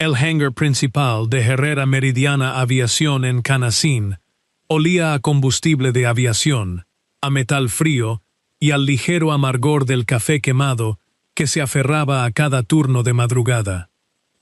El hangar principal de Herrera Meridiana Aviación en Canacín olía a combustible de aviación, a metal frío y al ligero amargor del café quemado que se aferraba a cada turno de madrugada.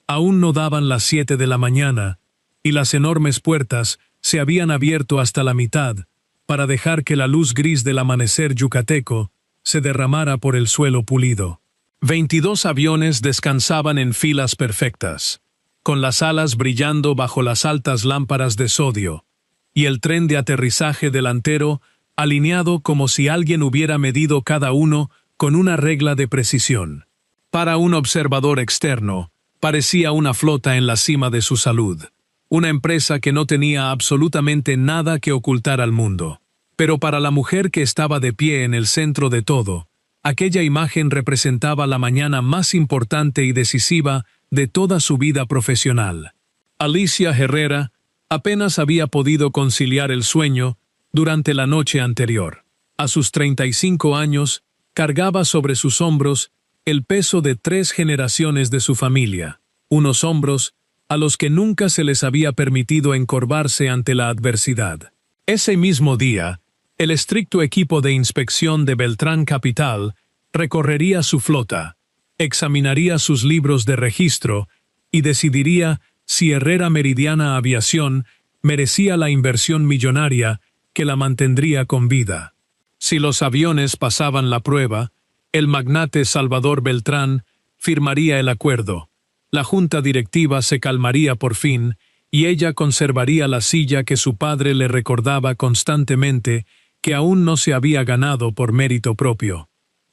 Aún no daban las 7 de la mañana, y las enormes puertas se habían abierto hasta la mitad para dejar que la luz gris del amanecer yucateco se derramara por el suelo pulido. 22 aviones descansaban en filas perfectas, con las alas brillando bajo las altas lámparas de sodio, y el tren de aterrizaje delantero alineado como si alguien hubiera medido cada uno con una regla de precisión. Para un observador externo, parecía una flota en la cima de su salud, una empresa que no tenía absolutamente nada que ocultar al mundo. Pero para la mujer que estaba de pie en el centro de todo, aquella imagen representaba la mañana más importante y decisiva de toda su vida profesional. Alicia Herrera apenas había podido conciliar el sueño durante la noche anterior. A sus 35 años, cargaba sobre sus hombros el peso de 3 generaciones de su familia, unos hombros a los que nunca se les había permitido encorvarse ante la adversidad. Ese mismo día, el estricto equipo de inspección de Beltrán Capital recorrería su flota, examinaría sus libros de registro y decidiría si Herrera Meridiana Aviación merecía la inversión millonaria que la mantendría con vida. Si los aviones pasaban la prueba, el magnate Salvador Beltrán firmaría el acuerdo, la junta directiva se calmaría por fin y ella conservaría la silla que su padre le recordaba constantemente que aún no se había ganado por mérito propio.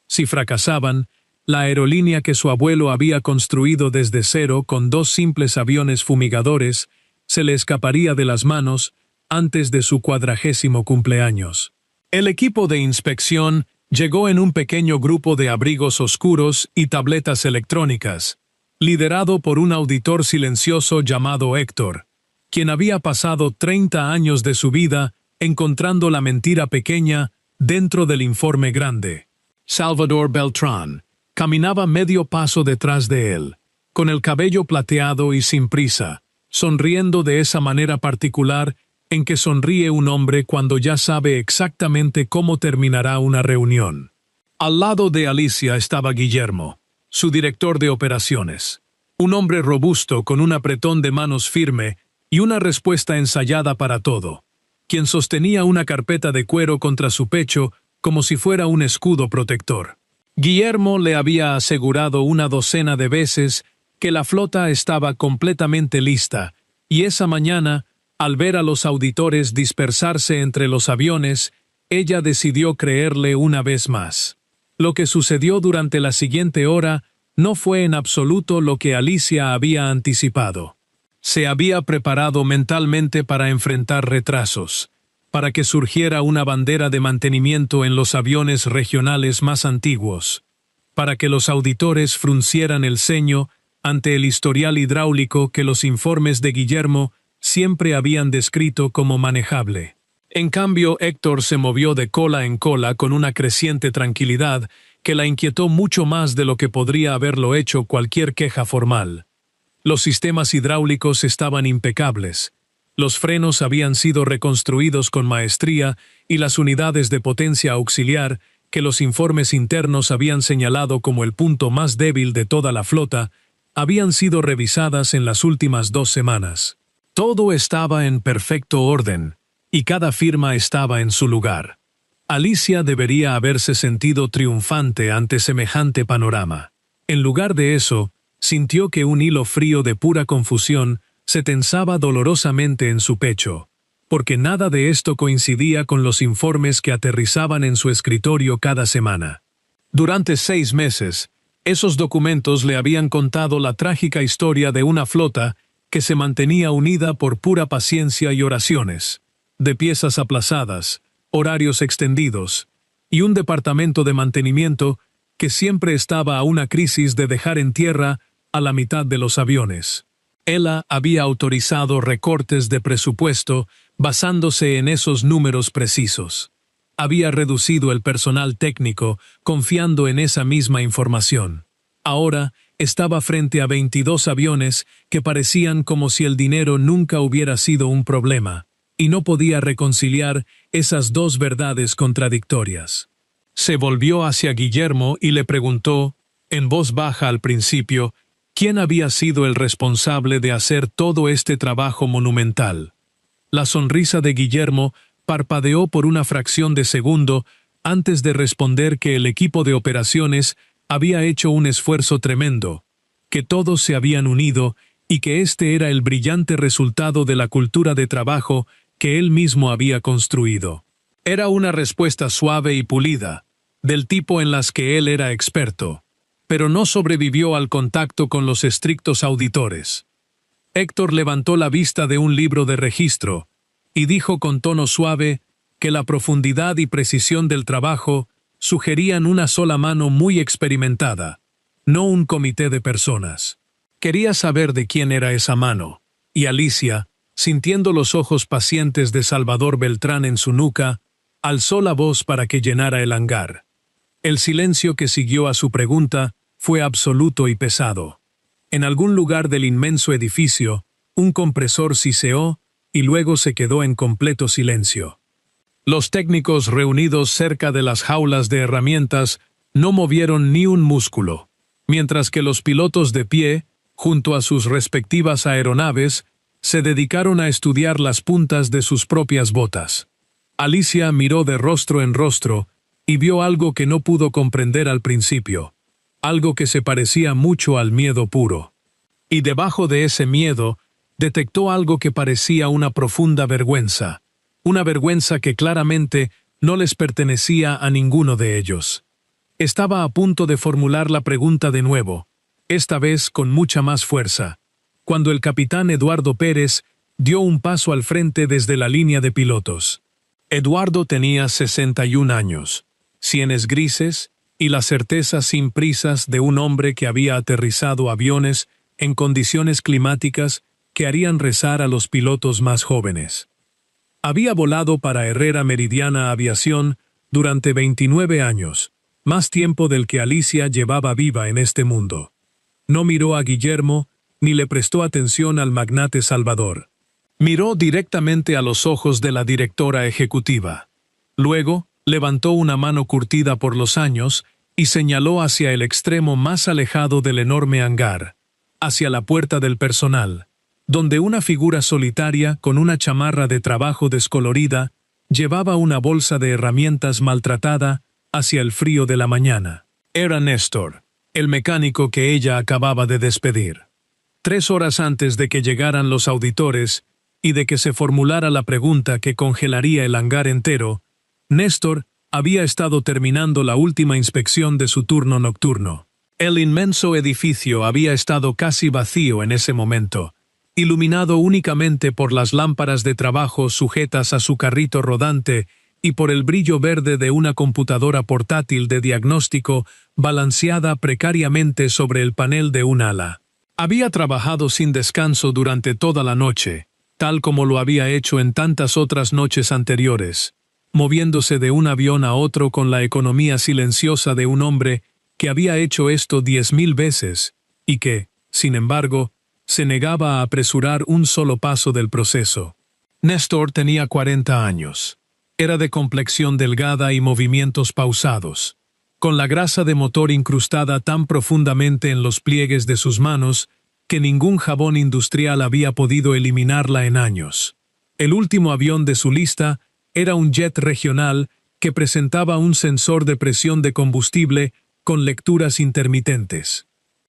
Si fracasaban, la aerolínea que su abuelo había construido desde cero con 2 simples aviones fumigadores se le escaparía de las manos antes de su 40º cumpleaños. El equipo de inspección llegó en un pequeño grupo de abrigos oscuros y tabletas electrónicas, liderado por un auditor silencioso llamado Héctor, quien había pasado 30 años de su vida encontrando la mentira pequeña dentro del informe grande. Salvador Beltrán caminaba medio paso detrás de él, con el cabello plateado y sin prisa, sonriendo de esa manera particular en que sonríe un hombre cuando ya sabe exactamente cómo terminará una reunión. Al lado de Alicia estaba Guillermo, su director de operaciones, un hombre robusto con un apretón de manos firme y una respuesta ensayada para todo, quien sostenía una carpeta de cuero contra su pecho como si fuera un escudo protector. Guillermo le había asegurado una docena de veces que la flota estaba completamente lista, y esa mañana, al ver a los auditores dispersarse entre los aviones, ella decidió creerle una vez más. Lo que sucedió durante la siguiente hora no fue en absoluto lo que Alicia había anticipado. Se había preparado mentalmente para enfrentar retrasos, para que surgiera una bandera de mantenimiento en los aviones regionales más antiguos, para que los auditores fruncieran el ceño ante el historial hidráulico que los informes de Guillermo siempre habían descrito como manejable. En cambio, Héctor se movió de cola en cola con una creciente tranquilidad que la inquietó mucho más de lo que podría haberlo hecho cualquier queja formal. Los sistemas hidráulicos estaban impecables. Los frenos habían sido reconstruidos con maestría y las unidades de potencia auxiliar, que los informes internos habían señalado como el punto más débil de toda la flota, habían sido revisadas en las últimas 2 semanas. Todo estaba en perfecto orden, y cada firma estaba en su lugar. Alicia debería haberse sentido triunfante ante semejante panorama. En lugar de eso, sintió que un hilo frío de pura confusión se tensaba dolorosamente en su pecho, porque nada de esto coincidía con los informes que aterrizaban en su escritorio cada semana. Durante 6 meses, esos documentos le habían contado la trágica historia de una flota que se mantenía unida por pura paciencia y oraciones, de piezas aplazadas, horarios extendidos, y un departamento de mantenimiento que siempre estaba a una crisis de dejar en tierra a la mitad de los aviones. Ella había autorizado recortes de presupuesto basándose en esos números precisos. Había reducido el personal técnico confiando en esa misma información. Ahora, estaba frente a 22 aviones que parecían como si el dinero nunca hubiera sido un problema, y no podía reconciliar esas dos verdades contradictorias. Se volvió hacia Guillermo y le preguntó, en voz baja al principio, quién había sido el responsable de hacer todo este trabajo monumental. La sonrisa de Guillermo parpadeó por una fracción de segundo antes de responder que el equipo de operaciones había hecho un esfuerzo tremendo, que todos se habían unido y que este era el brillante resultado de la cultura de trabajo que él mismo había construido. Era una respuesta suave y pulida, del tipo en las que él era experto, pero no sobrevivió al contacto con los estrictos auditores. Héctor levantó la vista de un libro de registro y dijo con tono suave que la profundidad y precisión del trabajo sugerían una sola mano muy experimentada, no un comité de personas. Quería saber de quién era esa mano, y Alicia, sintiendo los ojos pacientes de Salvador Beltrán en su nuca, alzó la voz para que llenara el hangar. El silencio que siguió a su pregunta fue absoluto y pesado. En algún lugar del inmenso edificio, un compresor siseó y luego se quedó en completo silencio. Los técnicos reunidos cerca de las jaulas de herramientas no movieron ni un músculo, mientras que los pilotos de pie, junto a sus respectivas aeronaves, se dedicaron a estudiar las puntas de sus propias botas. Alicia miró de rostro en rostro y vio algo que no pudo comprender al principio, algo que se parecía mucho al miedo puro. Y debajo de ese miedo, detectó algo que parecía una profunda vergüenza, una vergüenza que claramente no les pertenecía a ninguno de ellos. Estaba a punto de formular la pregunta de nuevo, esta vez con mucha más fuerza, cuando el capitán Eduardo Pérez dio un paso al frente desde la línea de pilotos. Eduardo tenía 61 años, sienes grises y la certeza sin prisas de un hombre que había aterrizado aviones en condiciones climáticas que harían rezar a los pilotos más jóvenes. Había volado para Herrera Meridiana Aviación durante 29 años, más tiempo del que Alicia llevaba viva en este mundo. No miró a Guillermo ni le prestó atención al magnate Salvador. Miró directamente a los ojos de la directora ejecutiva. Luego, levantó una mano curtida por los años y señaló hacia el extremo más alejado del enorme hangar, hacia la puerta del personal, donde una figura solitaria con una chamarra de trabajo descolorida llevaba una bolsa de herramientas maltratada hacia el frío de la mañana. Era Néstor, el mecánico que ella acababa de despedir. 3 horas antes de que llegaran los auditores y de que se formulara la pregunta que congelaría el hangar entero, Néstor había estado terminando la última inspección de su turno nocturno. El inmenso edificio había estado casi vacío en ese momento, iluminado únicamente por las lámparas de trabajo sujetas a su carrito rodante y por el brillo verde de una computadora portátil de diagnóstico balanceada precariamente sobre el panel de un ala. Había trabajado sin descanso durante toda la noche, tal como lo había hecho en tantas otras noches anteriores, moviéndose de un avión a otro con la economía silenciosa de un hombre que había hecho esto 10.000 veces y que, sin embargo, se negaba a apresurar un solo paso del proceso. Néstor tenía 40 años. Era de complexión delgada y movimientos pausados, con la grasa de motor incrustada tan profundamente en los pliegues de sus manos que ningún jabón industrial había podido eliminarla en años. El último avión de su lista era un jet regional que presentaba un sensor de presión de combustible con lecturas intermitentes.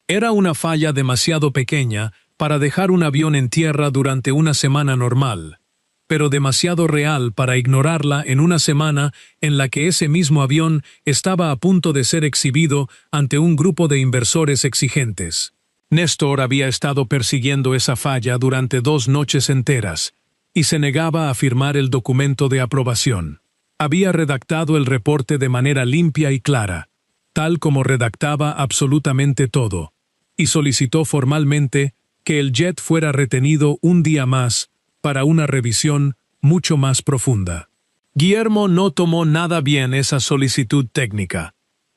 Era una falla demasiado pequeña para dejar un avión en tierra durante una semana normal, pero demasiado real para ignorarla en una semana en la que ese mismo avión estaba a punto de ser exhibido ante un grupo de inversores exigentes. Néstor había estado persiguiendo esa falla durante 2 noches enteras y se negaba a firmar el documento de aprobación. Había redactado el reporte de manera limpia y clara, tal como redactaba absolutamente todo, y solicitó formalmente que el jet fuera retenido un día más para una revisión mucho más profunda. Guillermo no tomó nada bien esa solicitud técnica.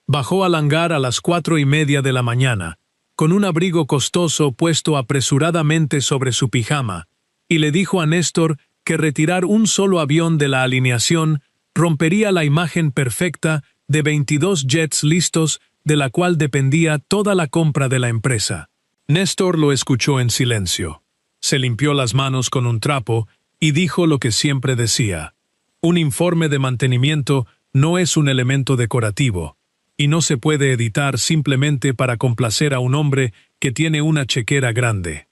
Bajó al hangar a las 4:30 de la mañana, con un abrigo costoso puesto apresuradamente sobre su pijama, y le dijo a Néstor que retirar un solo avión de la alineación rompería la imagen perfecta de 22 jets listos de la cual dependía toda la compra de la empresa. Néstor lo escuchó en silencio. Se limpió las manos con un trapo y dijo lo que siempre decía: un informe de mantenimiento no es un elemento decorativo, y no se puede editar simplemente para complacer a un hombre que tiene una chequera grande.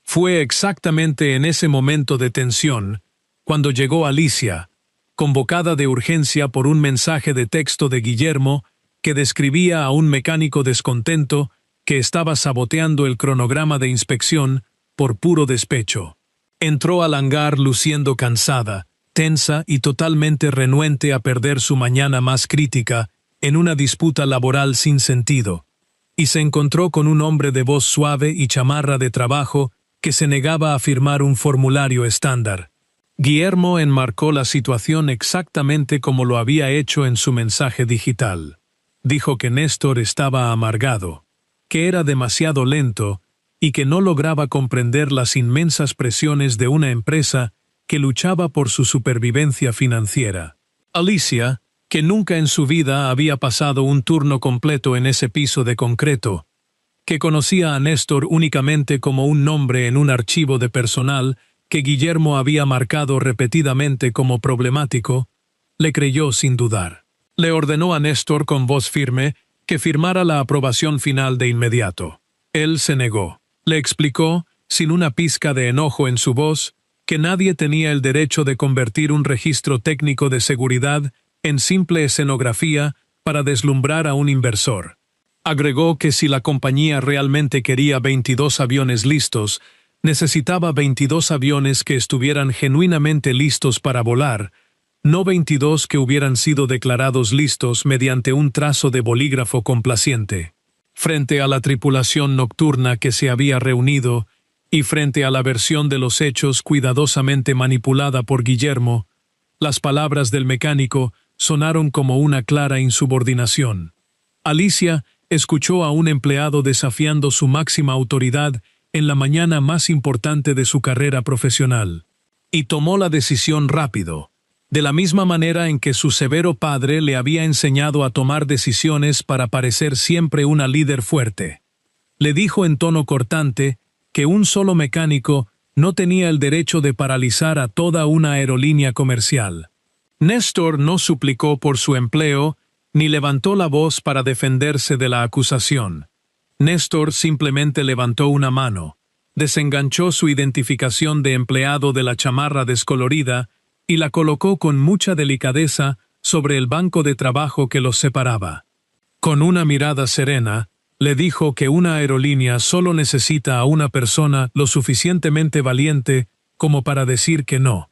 Fue exactamente en ese momento de tensión cuando llegó Alicia, convocada de urgencia por un mensaje de texto de Guillermo que describía a un mecánico descontento que estaba saboteando el cronograma de inspección por puro despecho. Entró al hangar luciendo cansada, tensa y totalmente renuente a perder su mañana más crítica en una disputa laboral sin sentido, y se encontró con un hombre de voz suave y chamarra de trabajo que se negaba a firmar un formulario estándar. Guillermo enmarcó la situación exactamente como lo había hecho en su mensaje digital. Dijo que Néstor estaba amargado, que era demasiado lento y que no lograba comprender las inmensas presiones de una empresa que luchaba por su supervivencia financiera. Alicia, que nunca en su vida había pasado un turno completo en ese piso de concreto, que conocía a Néstor únicamente como un nombre en un archivo de personal que Guillermo había marcado repetidamente como problemático, le creyó sin dudar. Le ordenó a Néstor con voz firme que firmara la aprobación final de inmediato. Él se negó. Le explicó, sin una pizca de enojo en su voz, que nadie tenía el derecho de convertir un registro técnico de seguridad en simple escenografía para deslumbrar a un inversor. Agregó que si la compañía realmente quería 22 aviones listos, necesitaba 22 aviones que estuvieran genuinamente listos para volar, no 22 que hubieran sido declarados listos mediante un trazo de bolígrafo complaciente. Frente a la tripulación nocturna que se había reunido y frente a la versión de los hechos cuidadosamente manipulada por Guillermo, las palabras del mecánico sonaron como una clara insubordinación. Alicia escuchó a un empleado desafiando su máxima autoridad en la mañana más importante de su carrera profesional, y tomó la decisión rápido, de la misma manera en que su severo padre le había enseñado a tomar decisiones para parecer siempre una líder fuerte. Le dijo en tono cortante que un solo mecánico no tenía el derecho de paralizar a toda una aerolínea comercial. Néstor no suplicó por su empleo ni levantó la voz para defenderse de la acusación. Néstor simplemente levantó una mano, desenganchó su identificación de empleado de la chamarra descolorida y la colocó con mucha delicadeza sobre el banco de trabajo que los separaba. Con una mirada serena, le dijo que una aerolínea solo necesita a una persona lo suficientemente valiente como para decir que no,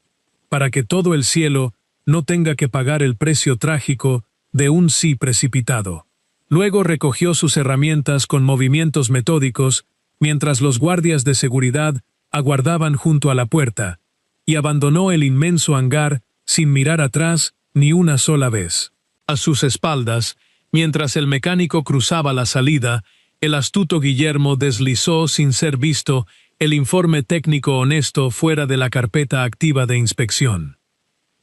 para que todo el cielo no tenga que pagar el precio trágico de un sí precipitado. Luego recogió sus herramientas con movimientos metódicos mientras los guardias de seguridad aguardaban junto a la puerta, y abandonó el inmenso hangar sin mirar atrás ni una sola vez. A sus espaldas, mientras el mecánico cruzaba la salida, el astuto Guillermo deslizó sin ser visto el informe técnico honesto fuera de la carpeta activa de inspección.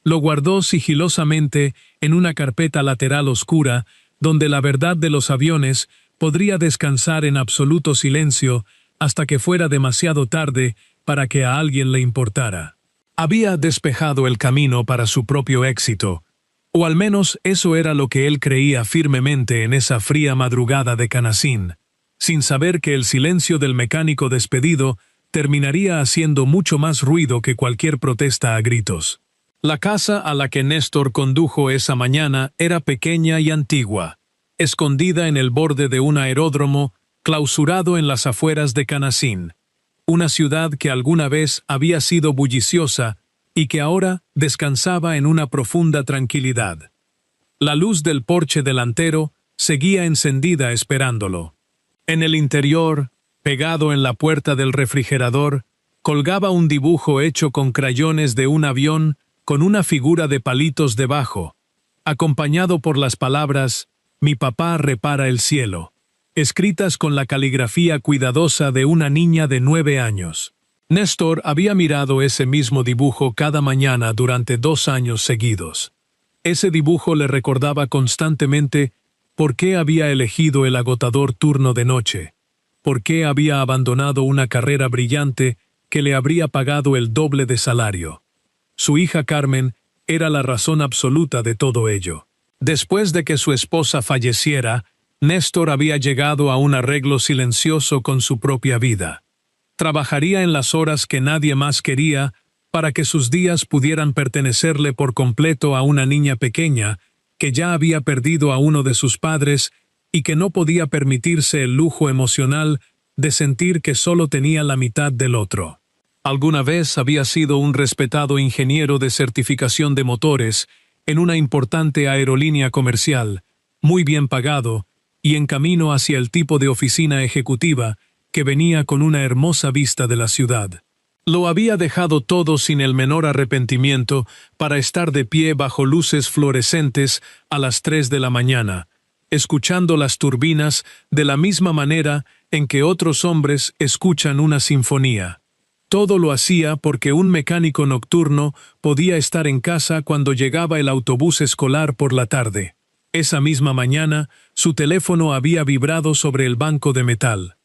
Lo guardó sigilosamente en una carpeta lateral oscura donde la verdad de los aviones podría descansar en absoluto silencio hasta que fuera demasiado tarde para que a alguien le importara. Había despejado el camino para su propio éxito, o al menos eso era lo que él creía firmemente en esa fría madrugada de Canacín, sin saber que el silencio del mecánico despedido terminaría haciendo mucho más ruido que cualquier protesta a gritos. La casa a la que Néstor condujo esa mañana era pequeña y antigua, escondida en el borde de un aeródromo clausurado en las afueras de Canacín, una ciudad que alguna vez había sido bulliciosa y que ahora descansaba en una profunda tranquilidad. La luz del porche delantero seguía encendida esperándolo. En el interior, pegado en la puerta del refrigerador, colgaba un dibujo hecho con crayones de un avión con una figura de palitos debajo, acompañado por las palabras «Mi papá repara el cielo». escritas con la caligrafía cuidadosa de una niña de 9 años. Néstor había mirado ese mismo dibujo cada mañana durante 2 años seguidos. Ese dibujo le recordaba constantemente por qué había elegido el agotador turno de noche, por qué había abandonado una carrera brillante que le habría pagado el doble de salario. Su hija Carmen era la razón absoluta de todo ello. Después de que su esposa falleciera, Néstor había llegado a un arreglo silencioso con su propia vida. Trabajaría en las horas que nadie más quería para que sus días pudieran pertenecerle por completo a una niña pequeña que ya había perdido a uno de sus padres y que no podía permitirse el lujo emocional de sentir que solo tenía la mitad del otro. Alguna vez había sido un respetado ingeniero de certificación de motores en una importante aerolínea comercial, muy bien pagado, y en camino hacia el tipo de oficina ejecutiva que venía con una hermosa vista de la ciudad. Lo había dejado todo sin el menor arrepentimiento para estar de pie bajo luces fluorescentes a las 3 de la mañana, escuchando las turbinas de la misma manera en que otros hombres escuchan una sinfonía. Todo lo hacía porque un mecánico nocturno podía estar en casa cuando llegaba el autobús escolar por la tarde. Esa misma mañana, su teléfono había vibrado sobre el banco de metal.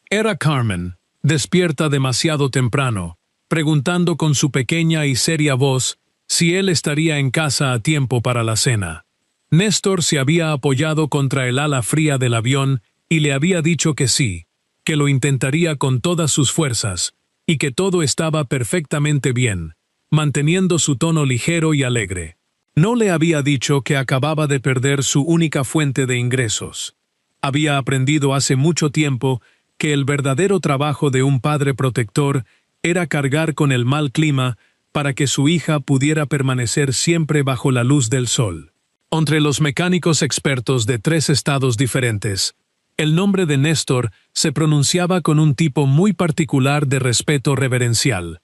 Era Carmen, despierta demasiado temprano, preguntando con su pequeña y seria voz si él estaría en casa a tiempo para la cena. Néstor se había apoyado contra el ala fría del avión y le había dicho que sí, que lo intentaría con todas sus fuerzas, y que todo estaba perfectamente bien, manteniendo su tono ligero y alegre. No le había dicho que acababa de perder su única fuente de ingresos. Había aprendido hace mucho tiempo que el verdadero trabajo de un padre protector era cargar con el mal clima para que su hija pudiera permanecer siempre bajo la luz del sol. Entre los mecánicos expertos de 3 estados diferentes, el nombre de Néstor se pronunciaba con un tipo muy particular de respeto reverencial.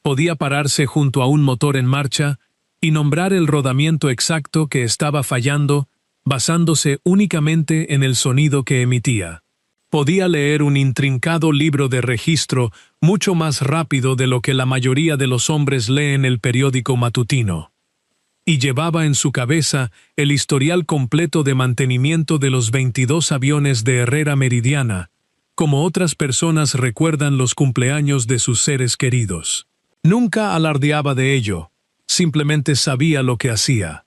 Podía pararse junto a un motor en marcha y nombrar el rodamiento exacto que estaba fallando, basándose únicamente en el sonido que emitía. Podía leer un intrincado libro de registro mucho más rápido de lo que la mayoría de los hombres leen el periódico matutino. Y llevaba en su cabeza el historial completo de mantenimiento de los 22 aviones de Herrera Meridiana, como otras personas recuerdan los cumpleaños de sus seres queridos. Nunca alardeaba de ello, simplemente sabía lo que hacía.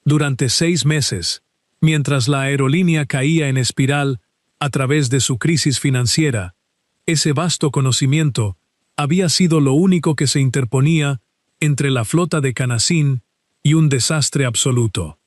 Durante 6 meses, mientras la aerolínea caía en espiral a través de su crisis financiera, ese vasto conocimiento había sido lo único que se interponía entre la flota de Canacín y un desastre absoluto.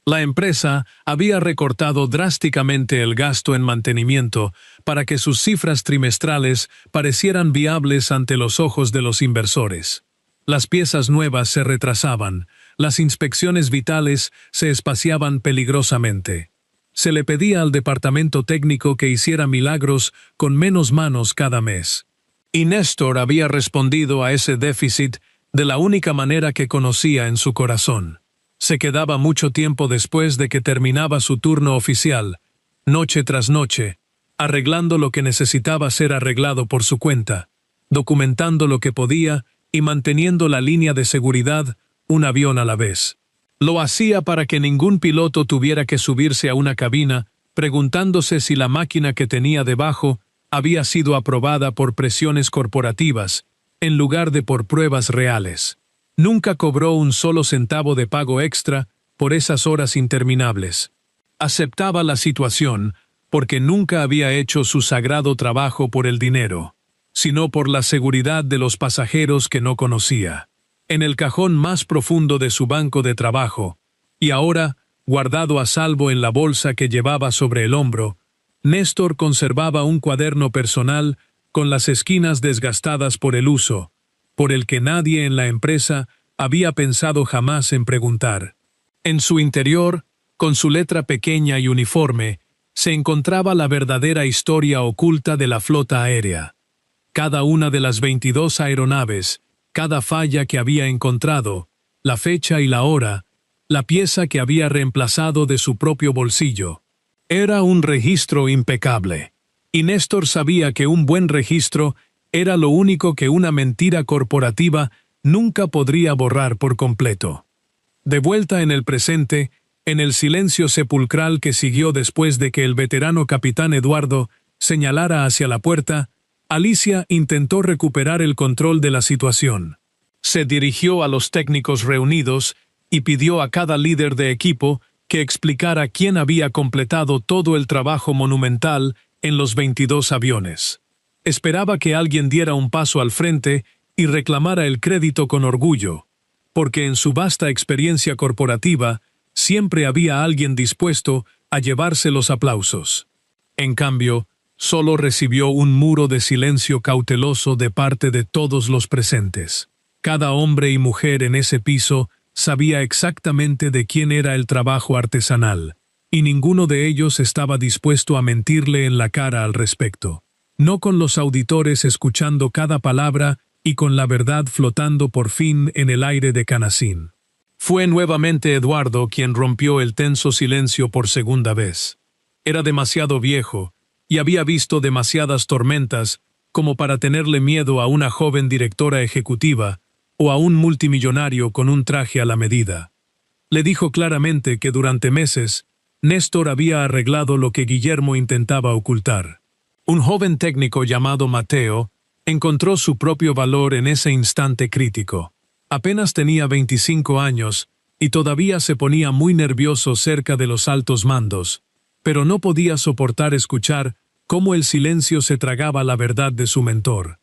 La empresa había recortado drásticamente el gasto en mantenimiento para que sus cifras trimestrales parecieran viables ante los ojos de los inversores. Las piezas nuevas se retrasaban, las inspecciones vitales se espaciaban peligrosamente. Se le pedía al departamento técnico que hiciera milagros con menos manos cada mes. Y Néstor había respondido a ese déficit de la única manera que conocía en su corazón. Se quedaba mucho tiempo después de que terminaba su turno oficial, noche tras noche, arreglando lo que necesitaba ser arreglado por su cuenta, documentando lo que podía y manteniendo la línea de seguridad un avión a la vez. Lo hacía para que ningún piloto tuviera que subirse a una cabina preguntándose si la máquina que tenía debajo había sido aprobada por presiones corporativas, en lugar de por pruebas reales. Nunca cobró un solo centavo de pago extra por esas horas interminables. Aceptaba la situación porque nunca había hecho su sagrado trabajo por el dinero, sino por la seguridad de los pasajeros que no conocía. En el cajón más profundo de su banco de trabajo, y ahora, guardado a salvo en la bolsa que llevaba sobre el hombro, Néstor conservaba un cuaderno personal con las esquinas desgastadas por el uso, por el que nadie en la empresa había pensado jamás en preguntar. En su interior, con su letra pequeña y uniforme, se encontraba la verdadera historia oculta de la flota aérea. Cada una de las 22 aeronaves, cada falla que había encontrado, la fecha y la hora, la pieza que había reemplazado de su propio bolsillo. Era un registro impecable, y Néstor sabía que un buen registro era lo único que una mentira corporativa nunca podría borrar por completo. De vuelta en el presente, en el silencio sepulcral que siguió después de que el veterano capitán Eduardo señalara hacia la puerta, Alicia intentó recuperar el control de la situación. Se dirigió a los técnicos reunidos y pidió a cada líder de equipo que explicara quién había completado todo el trabajo monumental en los 22 aviones. Esperaba que alguien diera un paso al frente y reclamara el crédito con orgullo, porque en su vasta experiencia corporativa siempre había alguien dispuesto a llevarse los aplausos. En cambio, solo recibió un muro de silencio cauteloso de parte de todos los presentes. Cada hombre y mujer en ese piso sabía exactamente de quién era el trabajo artesanal, y ninguno de ellos estaba dispuesto a mentirle en la cara al respecto. No con los auditores escuchando cada palabra y con la verdad flotando por fin en el aire de Canacín. Fue nuevamente Eduardo quien rompió el tenso silencio por segunda vez. Era demasiado viejo y había visto demasiadas tormentas como para tenerle miedo a una joven directora ejecutiva o a un multimillonario con un traje a la medida. Le dijo claramente que durante meses Néstor había arreglado lo que Guillermo intentaba ocultar. Un joven técnico llamado Mateo encontró su propio valor en ese instante crítico. Apenas tenía 25 años y todavía se ponía muy nervioso cerca de los altos mandos, pero no podía soportar escuchar cómo el silencio se tragaba la verdad de su mentor.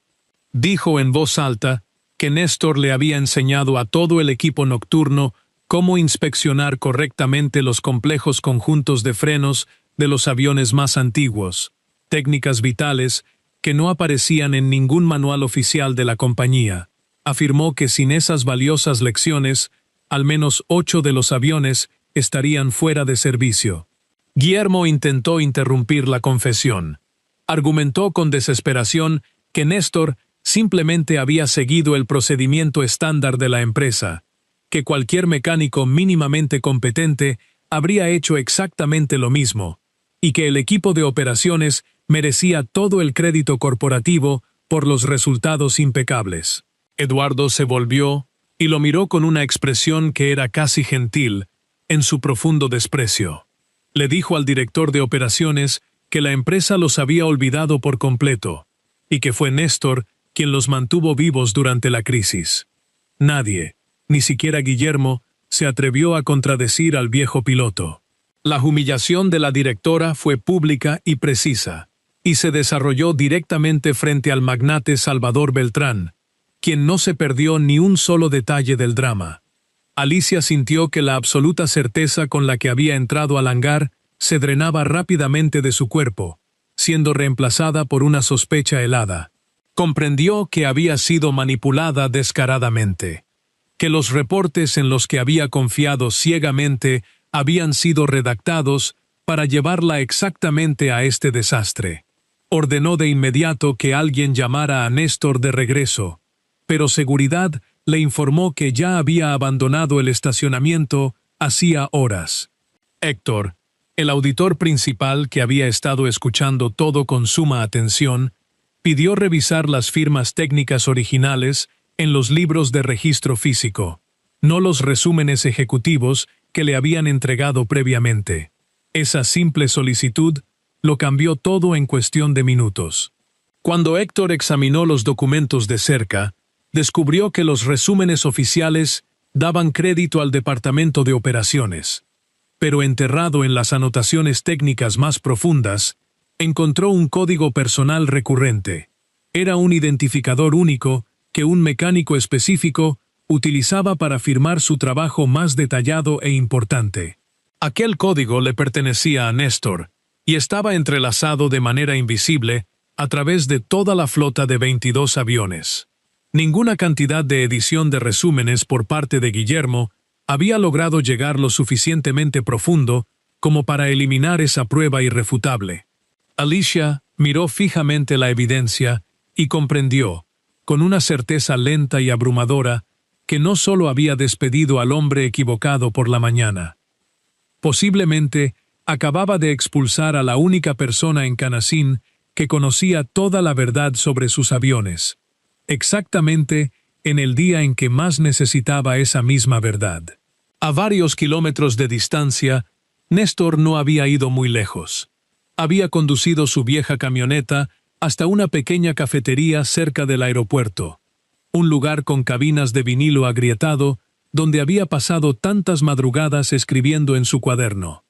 Dijo en voz alta que Néstor le había enseñado a todo el equipo nocturno cómo inspeccionar correctamente los complejos conjuntos de frenos de los aviones más antiguos, técnicas vitales que no aparecían en ningún manual oficial de la compañía. Afirmó que sin esas valiosas lecciones, al menos 8 de los aviones estarían fuera de servicio. Guillermo intentó interrumpir la confesión. Argumentó con desesperación que Néstor simplemente había seguido el procedimiento estándar de la empresa, que cualquier mecánico mínimamente competente habría hecho exactamente lo mismo, y que el equipo de operaciones merecía todo el crédito corporativo por los resultados impecables. Eduardo se volvió y lo miró con una expresión que era casi gentil, en su profundo desprecio. Le dijo al director de operaciones que la empresa los había olvidado por completo, y que fue Néstor quien los mantuvo vivos durante la crisis. Nadie, ni siquiera Guillermo, se atrevió a contradecir al viejo piloto. La humillación de la directora fue pública y precisa, y se desarrolló directamente frente al magnate Salvador Beltrán, quien no se perdió ni un solo detalle del drama. Alicia sintió que la absoluta certeza con la que había entrado al hangar se drenaba rápidamente de su cuerpo, siendo reemplazada por una sospecha helada. Comprendió que había sido manipulada descaradamente, que los reportes en los que había confiado ciegamente habían sido redactados para llevarla exactamente a este desastre. Ordenó de inmediato que alguien llamara a Néstor de regreso, pero Seguridad le informó que ya había abandonado el estacionamiento hacía horas. Héctor, el auditor principal que había estado escuchando todo con suma atención, pidió revisar las firmas técnicas originales en los libros de registro físico, no los resúmenes ejecutivos que le habían entregado previamente. Esa simple solicitud lo cambió todo en cuestión de minutos. Cuando Héctor examinó los documentos de cerca, descubrió que los resúmenes oficiales daban crédito al Departamento de Operaciones, pero enterrado en las anotaciones técnicas más profundas, encontró un código personal recurrente. Era un identificador único que un mecánico específico utilizaba para firmar su trabajo más detallado e importante. Aquel código le pertenecía a Néstor y estaba entrelazado de manera invisible a través de toda la flota de 22 aviones. Ninguna cantidad de edición de resúmenes por parte de Guillermo había logrado llegar lo suficientemente profundo como para eliminar esa prueba irrefutable. Alicia miró fijamente la evidencia y comprendió, con una certeza lenta y abrumadora, que no solo había despedido al hombre equivocado por la mañana. Posiblemente acababa de expulsar a la única persona en Canacín que conocía toda la verdad sobre sus aviones, exactamente en el día en que más necesitaba esa misma verdad. A varios kilómetros de distancia, Néstor no había ido muy lejos. Había conducido su vieja camioneta hasta una pequeña cafetería cerca del aeropuerto, un lugar con cabinas de vinilo agrietado donde había pasado tantas madrugadas escribiendo en su cuaderno.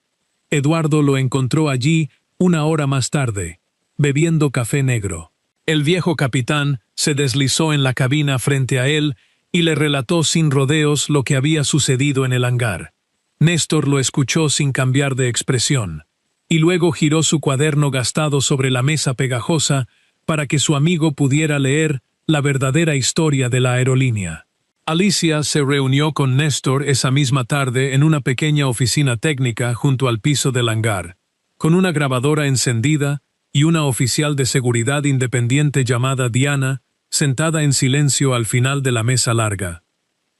Eduardo lo encontró allí una hora más tarde, bebiendo café negro. El viejo capitán se deslizó en la cabina frente a él y le relató sin rodeos lo que había sucedido en el hangar. Néstor lo escuchó sin cambiar de expresión, y luego giró su cuaderno gastado sobre la mesa pegajosa para que su amigo pudiera leer la verdadera historia de la aerolínea. Alicia se reunió con Néstor esa misma tarde en una pequeña oficina técnica junto al piso del hangar, con una grabadora encendida y una oficial de seguridad independiente llamada Diana, sentada en silencio al final de la mesa larga.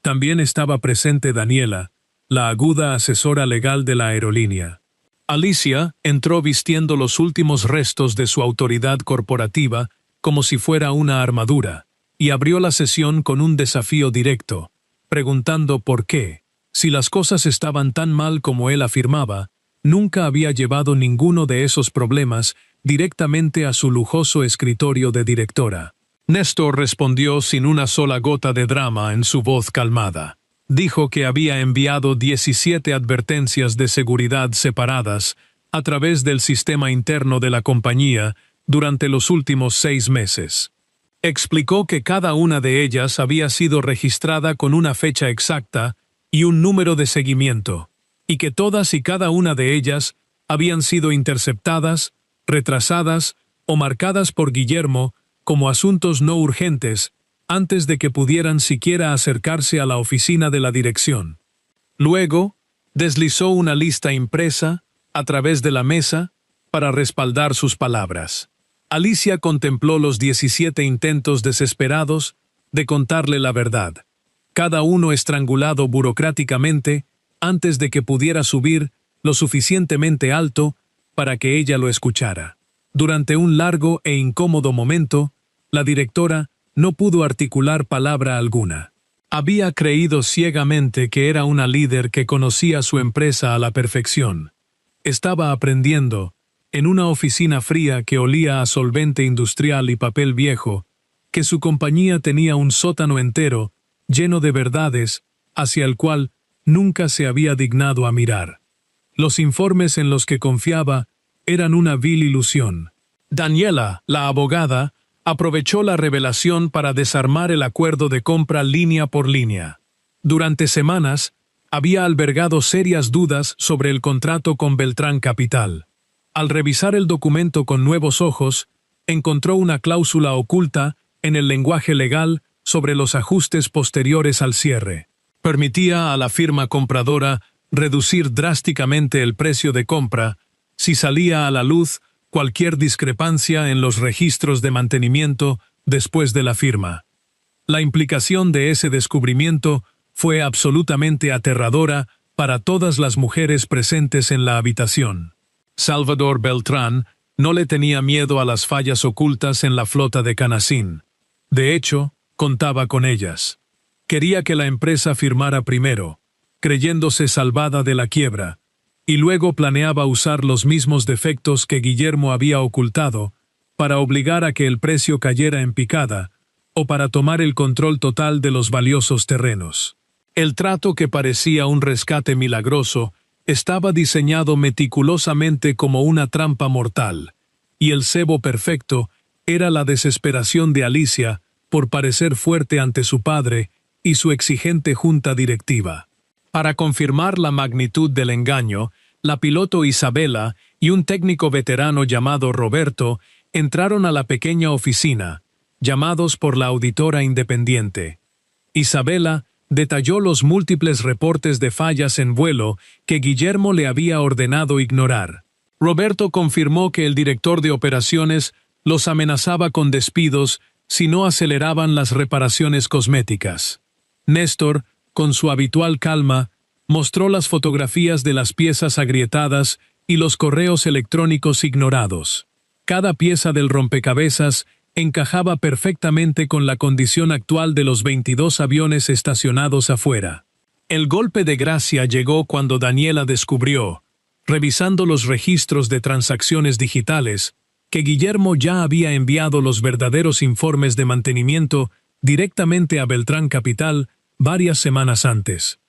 También estaba presente Daniela, la aguda asesora legal de la aerolínea. Alicia entró vistiendo los últimos restos de su autoridad corporativa como si fuera una armadura, y abrió la sesión con un desafío directo, preguntando por qué, si las cosas estaban tan mal como él afirmaba, nunca había llevado ninguno de esos problemas directamente a su lujoso escritorio de directora. Néstor respondió sin una sola gota de drama en su voz calmada. Dijo que había enviado 17 advertencias de seguridad separadas a través del sistema interno de la compañía durante los últimos 6 meses. Explicó que cada una de ellas había sido registrada con una fecha exacta y un número de seguimiento, y que todas y cada una de ellas habían sido interceptadas, retrasadas o marcadas por Guillermo como asuntos no urgentes antes de que pudieran siquiera acercarse a la oficina de la dirección. Luego, deslizó una lista impresa a través de la mesa para respaldar sus palabras. Alicia contempló los 17 intentos desesperados de contarle la verdad, cada uno estrangulado burocráticamente antes de que pudiera subir lo suficientemente alto para que ella lo escuchara. Durante un largo e incómodo momento, la directora no pudo articular palabra alguna. Había creído ciegamente que era una líder que conocía su empresa a la perfección. Estaba aprendiendo, en una oficina fría que olía a solvente industrial y papel viejo, que su compañía tenía un sótano entero, lleno de verdades, hacia el cual nunca se había dignado a mirar. Los informes en los que confiaba eran una vil ilusión. Daniela, la abogada, aprovechó la revelación para desarmar el acuerdo de compra línea por línea. Durante semanas, había albergado serias dudas sobre el contrato con Beltrán Capital. Al revisar el documento con nuevos ojos, encontró una cláusula oculta en el lenguaje legal sobre los ajustes posteriores al cierre. Permitía a la firma compradora reducir drásticamente el precio de compra si salía a la luz cualquier discrepancia en los registros de mantenimiento después de la firma. La implicación de ese descubrimiento fue absolutamente aterradora para todas las mujeres presentes en la habitación. Salvador Beltrán no le tenía miedo a las fallas ocultas en la flota de Canacín. De hecho, contaba con ellas. Quería que la empresa firmara primero, creyéndose salvada de la quiebra, y luego planeaba usar los mismos defectos que Guillermo había ocultado para obligar a que el precio cayera en picada o para tomar el control total de los valiosos terrenos. El trato, que parecía un rescate milagroso, estaba diseñado meticulosamente como una trampa mortal, y el cebo perfecto era la desesperación de Alicia por parecer fuerte ante su padre y su exigente junta directiva. Para confirmar la magnitud del engaño, la piloto Isabela y un técnico veterano llamado Roberto entraron a la pequeña oficina, llamados por la auditora independiente. Isabela detalló los múltiples reportes de fallas en vuelo que Guillermo le había ordenado ignorar. Roberto confirmó que el director de operaciones los amenazaba con despidos si no aceleraban las reparaciones cosméticas. Néstor, con su habitual calma, mostró las fotografías de las piezas agrietadas y los correos electrónicos ignorados. Cada pieza del rompecabezas encajaba perfectamente con la condición actual de los 22 aviones estacionados afuera. El golpe de gracia llegó cuando Daniela descubrió, revisando los registros de transacciones digitales, que Guillermo ya había enviado los verdaderos informes de mantenimiento directamente a Beltrán Capital varias semanas antes.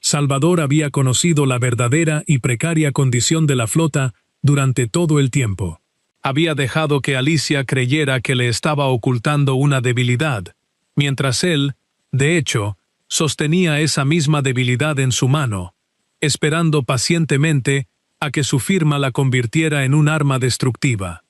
Salvador había conocido la verdadera y precaria condición de la flota durante todo el tiempo. Había dejado que Alicia creyera que le estaba ocultando una debilidad, mientras él, de hecho, sostenía esa misma debilidad en su mano, esperando pacientemente a que su firma la convirtiera en un arma destructiva.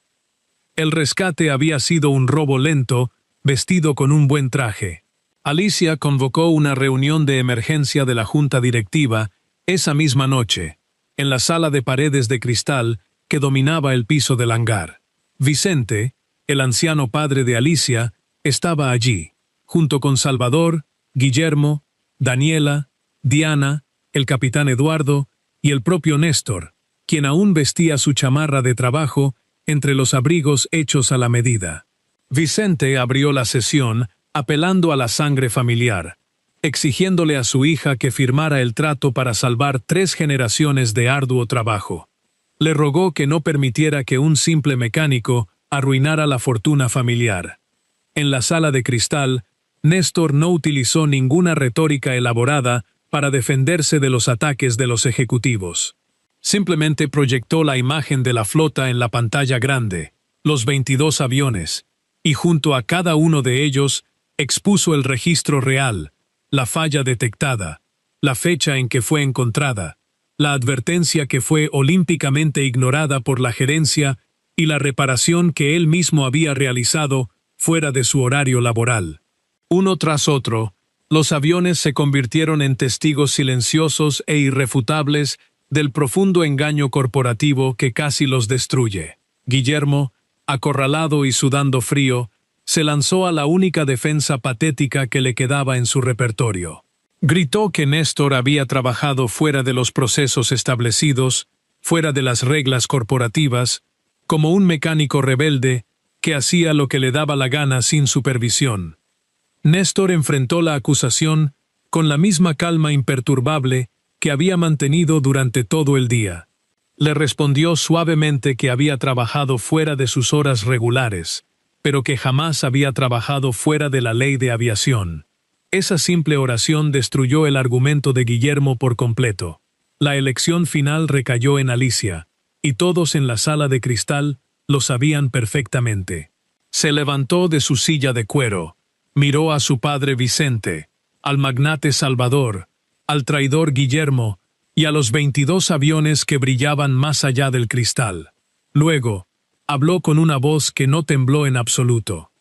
El rescate había sido un robo lento, vestido con un buen traje. Alicia convocó una reunión de emergencia de la junta directiva esa misma noche, en la sala de paredes de cristal que dominaba el piso del hangar. Vicente, el anciano padre de Alicia, estaba allí, junto con Salvador, Guillermo, Daniela, Diana, el capitán Eduardo y el propio Néstor, quien aún vestía su chamarra de trabajo entre los abrigos hechos a la medida. Vicente abrió la sesión apelando a la sangre familiar, exigiéndole a su hija que firmara el trato para salvar 3 generaciones de arduo trabajo. Le rogó que no permitiera que un simple mecánico arruinara la fortuna familiar. En la sala de cristal, Néstor no utilizó ninguna retórica elaborada para defenderse de los ataques de los ejecutivos. Simplemente proyectó la imagen de la flota en la pantalla grande, los 22 aviones, y junto a cada uno de ellos expuso el registro real, la falla detectada, la fecha en que fue encontrada, la advertencia que fue olímpicamente ignorada por la gerencia y la reparación que él mismo había realizado fuera de su horario laboral. Uno tras otro, los aviones se convirtieron en testigos silenciosos e irrefutables del profundo engaño corporativo que casi los destruye. Guillermo, acorralado y sudando frío, se lanzó a la única defensa patética que le quedaba en su repertorio. Gritó que Néstor había trabajado fuera de los procesos establecidos, fuera de las reglas corporativas, como un mecánico rebelde que hacía lo que le daba la gana sin supervisión. Néstor enfrentó la acusación con la misma calma imperturbable que había mantenido durante todo el día. Le respondió suavemente que había trabajado fuera de sus horas regulares, pero que jamás había trabajado fuera de la ley de aviación. Esa simple oración destruyó el argumento de Guillermo por completo. La elección final recayó en Alicia, y todos en la sala de cristal lo sabían perfectamente. Se levantó de su silla de cuero, miró a su padre Vicente, al magnate Salvador, al traidor Guillermo y a los 22 aviones que brillaban más allá del cristal. Luego, habló con una voz que no tembló en absoluto.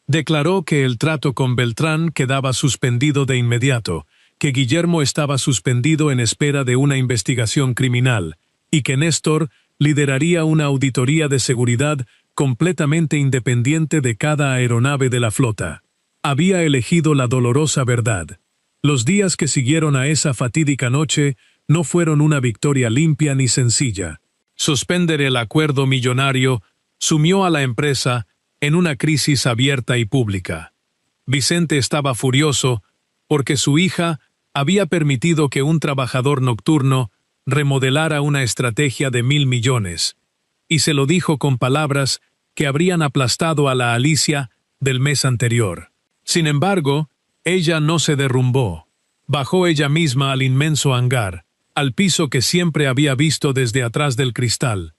Declaró que el trato con Beltrán quedaba suspendido de inmediato, que Guillermo estaba suspendido en espera de una investigación criminal, y que Néstor lideraría una auditoría de seguridad completamente independiente de cada aeronave de la flota. Había elegido la dolorosa verdad. Los días que siguieron a esa fatídica noche no fueron una victoria limpia ni sencilla. Suspender el acuerdo millonario sumió a la empresa en una crisis abierta y pública. Vicente estaba furioso porque su hija había permitido que un trabajador nocturno remodelara una estrategia de 1.000 millones, y se lo dijo con palabras que habrían aplastado a la Alicia del mes anterior. Sin embargo, ella no se derrumbó. Bajó ella misma al inmenso hangar, al piso que siempre había visto desde atrás del cristal,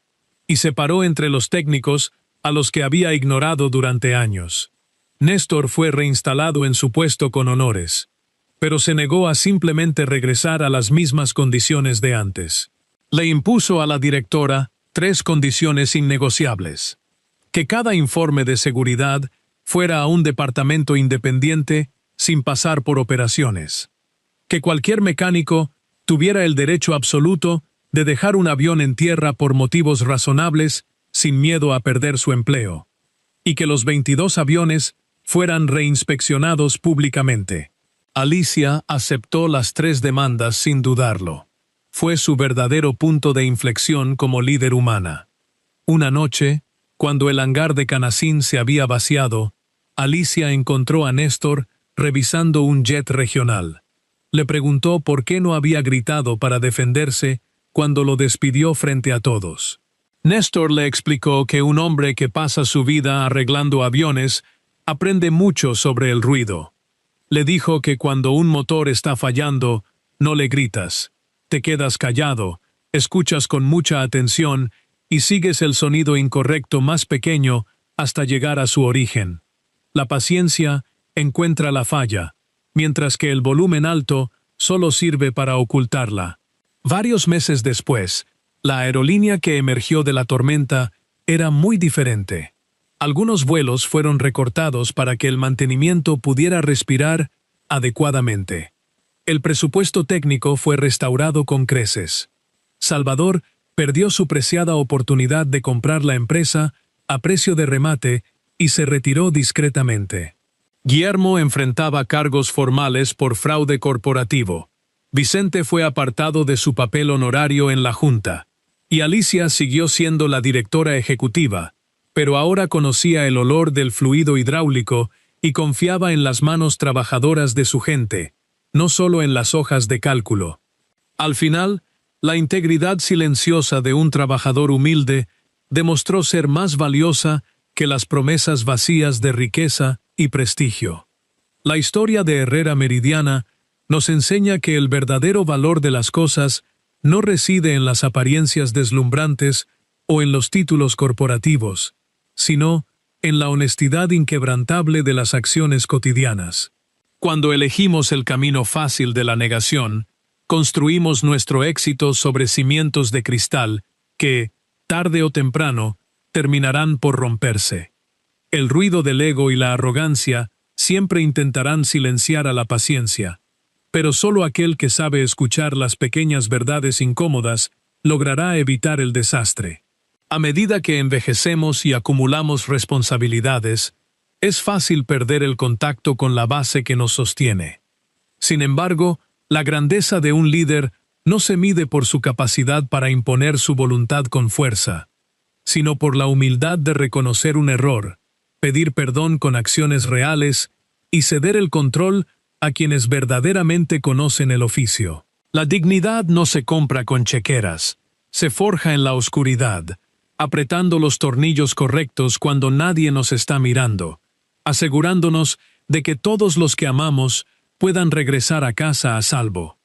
y se paró entre los técnicos a los que había ignorado durante años. Néstor fue reinstalado en su puesto con honores, pero se negó a simplemente regresar a las mismas condiciones de antes. Le impuso a la directora 3 condiciones innegociables: que cada informe de seguridad fuera a un departamento independiente sin pasar por operaciones, que cualquier mecánico tuviera el derecho absoluto de dejar un avión en tierra por motivos razonables sin miedo a perder su empleo, y que los 22 aviones fueran reinspeccionados públicamente. Alicia aceptó las 3 demandas sin dudarlo. fue su verdadero punto de inflexión como líder humana. Una noche, cuando el hangar de Canacín se había vaciado, Alicia encontró a Néstor revisando un jet regional. Le preguntó por qué no había gritado para defenderse cuando lo despidió frente a todos. Néstor le explicó que un hombre que pasa su vida arreglando aviones aprende mucho sobre el ruido. Le dijo que cuando un motor está fallando, no le gritas. Te quedas callado, escuchas con mucha atención y sigues el sonido incorrecto más pequeño hasta llegar a su origen. La paciencia encuentra la falla, mientras que el volumen alto solo sirve para ocultarla. Varios meses después, la aerolínea que emergió de la tormenta era muy diferente. Algunos vuelos fueron recortados para que el mantenimiento pudiera respirar adecuadamente. El presupuesto técnico fue restaurado con creces. Salvador perdió su preciada oportunidad de comprar la empresa a precio de remate y se retiró discretamente. Guillermo enfrentaba cargos formales por fraude corporativo. Vicente fue apartado de su papel honorario en la junta, y Alicia siguió siendo la directora ejecutiva, pero ahora conocía el olor del fluido hidráulico y confiaba en las manos trabajadoras de su gente, no solo en las hojas de cálculo. Al final, la integridad silenciosa de un trabajador humilde demostró ser más valiosa que las promesas vacías de riqueza y prestigio. La historia de Herrera Meridiana nos enseña que el verdadero valor de las cosas no reside en las apariencias deslumbrantes o en los títulos corporativos, sino en la honestidad inquebrantable de las acciones cotidianas. Cuando elegimos el camino fácil de la negación, construimos nuestro éxito sobre cimientos de cristal que, tarde o temprano, terminarán por romperse. El ruido del ego y la arrogancia siempre intentarán silenciar a la paciencia, pero solo aquel que sabe escuchar las pequeñas verdades incómodas logrará evitar el desastre. A medida que envejecemos y acumulamos responsabilidades, es fácil perder el contacto con la base que nos sostiene. Sin embargo, la grandeza de un líder no se mide por su capacidad para imponer su voluntad con fuerza, sino por la humildad de reconocer un error, pedir perdón con acciones reales y ceder el control a quienes verdaderamente conocen el oficio. La dignidad no se compra con chequeras, se forja en la oscuridad, apretando los tornillos correctos cuando nadie nos está mirando, asegurándonos de que todos los que amamos puedan regresar a casa a salvo.